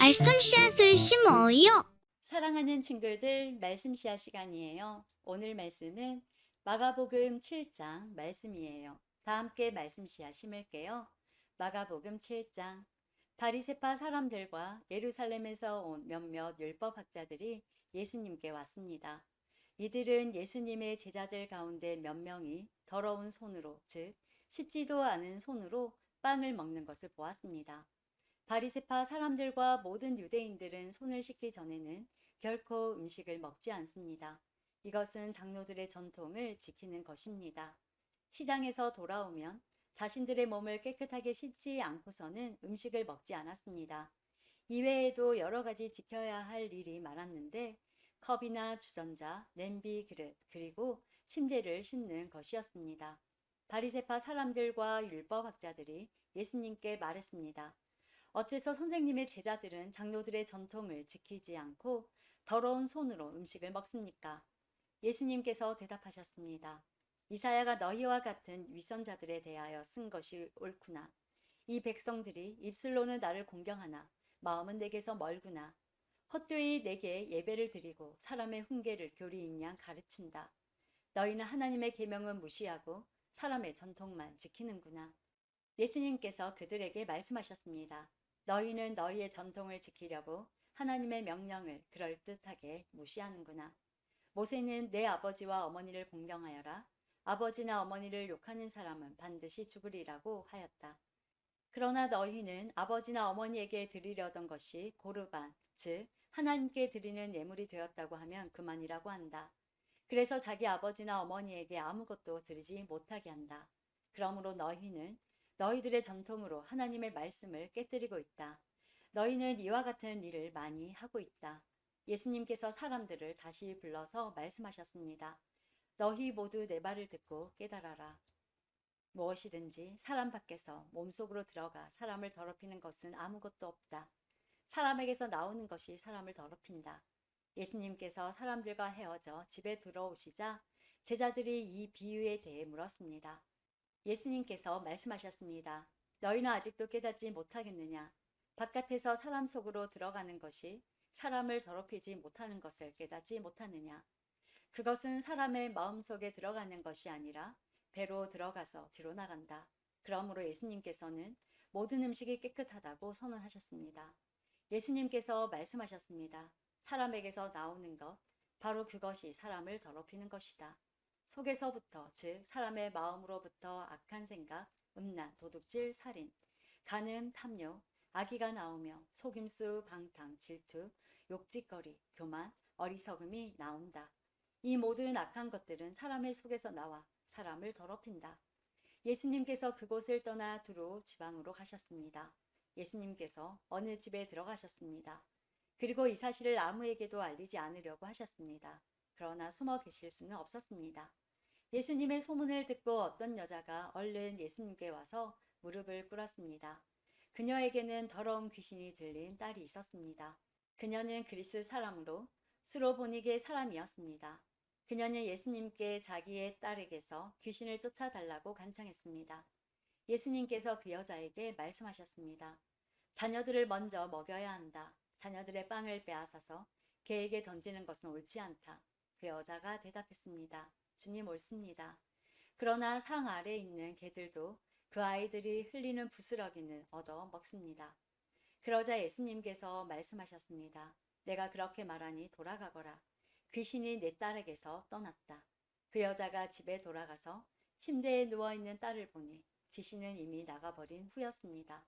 말씀 씨앗을 심어요. 사랑하는 친구들, 말씀 씨앗 시간이에요. 오늘 말씀은 마가복음 7장 말씀이에요. 다 함께 말씀 씨앗 심을게요. 마가복음 7장. 바리새파 사람들과 예루살렘에서 온 몇몇 율법학자들이 예수님께 왔습니다. 이들은 예수님의 제자들 가운데 몇 명이 더러운 손으로, 즉 씻지도 않은 손으로 빵을 먹는 것을 보았습니다. 바리새파 사람들과 모든 유대인들은 손을 씻기 전에는 결코 음식을 먹지 않습니다. 이것은 장로들의 전통을 지키는 것입니다. 시장에서 돌아오면 자신들의 몸을 깨끗하게 씻지 않고서는 음식을 먹지 않았습니다. 이외에도 여러 가지 지켜야 할 일이 많았는데 컵이나 주전자, 냄비, 그릇, 그리고 침대를 씻는 것이었습니다. 바리새파 사람들과 율법학자들이 예수님께 말했습니다. 어째서 선생님의 제자들은 장로들의 전통을 지키지 않고 더러운 손으로 음식을 먹습니까? 예수님께서 대답하셨습니다. 이사야가 너희와 같은 위선자들에 대하여 쓴 것이 옳구나. 이 백성들이 입술로는 나를 공경하나 마음은 내게서 멀구나. 헛되이 내게 예배를 드리고 사람의 훈계를 교리인 양 가르친다. 너희는 하나님의 계명은 무시하고 사람의 전통만 지키는구나. 예수님께서 그들에게 말씀하셨습니다. 너희는 너희의 전통을 지키려고 하나님의 명령을 그럴듯하게 무시하는구나. 모세는 내 아버지와 어머니를 공경하여라. 아버지나 어머니를 욕하는 사람은 반드시 죽으리라고 하였다. 그러나 너희는 아버지나 어머니에게 드리려던 것이 고르반, 즉 하나님께 드리는 예물이 되었다고 하면 그만이라고 한다. 그래서 자기 아버지나 어머니에게 아무것도 드리지 못하게 한다. 그러므로 너희는 너희들의 전통으로 하나님의 말씀을 깨뜨리고 있다. 너희는 이와 같은 일을 많이 하고 있다. 예수님께서 사람들을 다시 불러서 말씀하셨습니다. 너희 모두 내 말을 듣고 깨달아라. 무엇이든지 사람 밖에서 몸속으로 들어가 사람을 더럽히는 것은 아무것도 없다. 사람에게서 나오는 것이 사람을 더럽힌다. 예수님께서 사람들과 헤어져 집에 들어오시자 제자들이 이 비유에 대해 물었습니다. 예수님께서 말씀하셨습니다. 너희는 아직도 깨닫지 못하겠느냐? 바깥에서 사람 속으로 들어가는 것이 사람을 더럽히지 못하는 것을 깨닫지 못하느냐? 그것은 사람의 마음속에 들어가는 것이 아니라 배로 들어가서 뒤로 나간다. 그러므로 예수님께서는 모든 음식이 깨끗하다고 선언하셨습니다. 예수님께서 말씀하셨습니다. 사람에게서 나오는 것, 바로 그것이 사람을 더럽히는 것이다. 속에서부터, 즉 사람의 마음으로부터 악한 생각, 음란, 도둑질, 살인, 간음, 탐욕, 악의가 나오며 속임수, 방탕, 질투, 욕짓거리, 교만, 어리석음이 나온다. 이 모든 악한 것들은 사람의 속에서 나와 사람을 더럽힌다. 예수님께서 그곳을 떠나 두로 지방으로 가셨습니다. 예수님께서 어느 집에 들어가셨습니다. 그리고 이 사실을 아무에게도 알리지 않으려고 하셨습니다. 그러나 숨어 계실 수는 없었습니다. 예수님의 소문을 듣고 어떤 여자가 얼른 예수님께 와서 무릎을 꿇었습니다. 그녀에게는 더러운 귀신이 들린 딸이 있었습니다. 그녀는 그리스 사람으로 수로보니게 사람이었습니다. 그녀는 예수님께 자기의 딸에게서 귀신을 쫓아달라고 간청했습니다. 예수님께서 그 여자에게 말씀하셨습니다. 자녀들을 먼저 먹여야 한다. 자녀들의 빵을 빼앗아서 개에게 던지는 것은 옳지 않다. 그 여자가 대답했습니다. 주님 옳습니다. 그러나 상 아래에 있는 개들도 그 아이들이 흘리는 부스러기는 얻어 먹습니다. 그러자 예수님께서 말씀하셨습니다. 내가 그렇게 말하니 돌아가거라. 귀신이 내 딸에게서 떠났다. 그 여자가 집에 돌아가서 침대에 누워있는 딸을 보니 귀신은 이미 나가버린 후였습니다.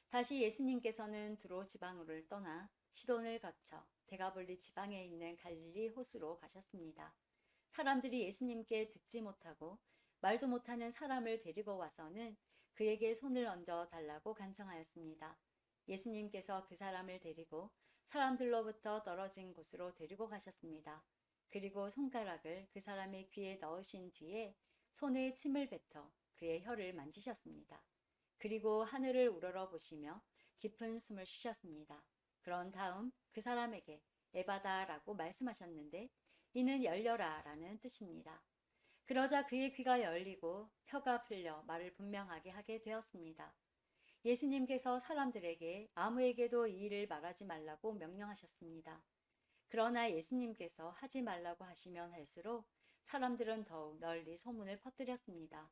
다시 예수님께서는 두로 지방으로 떠나 시돈을 거쳐 데가볼리 지방에 있는 갈릴리 호수로 가셨습니다. 사람들이 예수님께 듣지 못하고 말도 못하는 사람을 데리고 와서는 그에게 손을 얹어 달라고 간청하였습니다. 예수님께서 그 사람을 데리고 사람들로부터 떨어진 곳으로 데리고 가셨습니다. 그리고 손가락을 그 사람의 귀에 넣으신 뒤에 손에 침을 뱉어 그의 혀를 만지셨습니다. 그리고 하늘을 우러러 보시며 깊은 숨을 쉬셨습니다. 그런 다음 그 사람에게 에바다라고 말씀하셨는데 이는 열려라 라는 뜻입니다. 그러자 그의 귀가 열리고 혀가 풀려 말을 분명하게 하게 되었습니다. 예수님께서 사람들에게 아무에게도 이 일을 말하지 말라고 명령하셨습니다. 그러나 예수님께서 하지 말라고 하시면 할수록 사람들은 더욱 널리 소문을 퍼뜨렸습니다.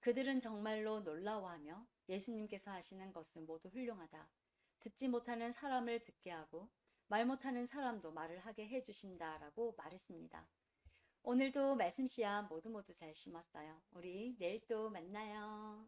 그들은 정말로 놀라워하며 예수님께서 하시는 것은 모두 훌륭하다. 듣지 못하는 사람을 듣게 하고 말 못하는 사람도 말을 하게 해주신다라고 말했습니다. 오늘도 말씀 씨앗 모두 잘 심었어요. 우리 내일 또 만나요.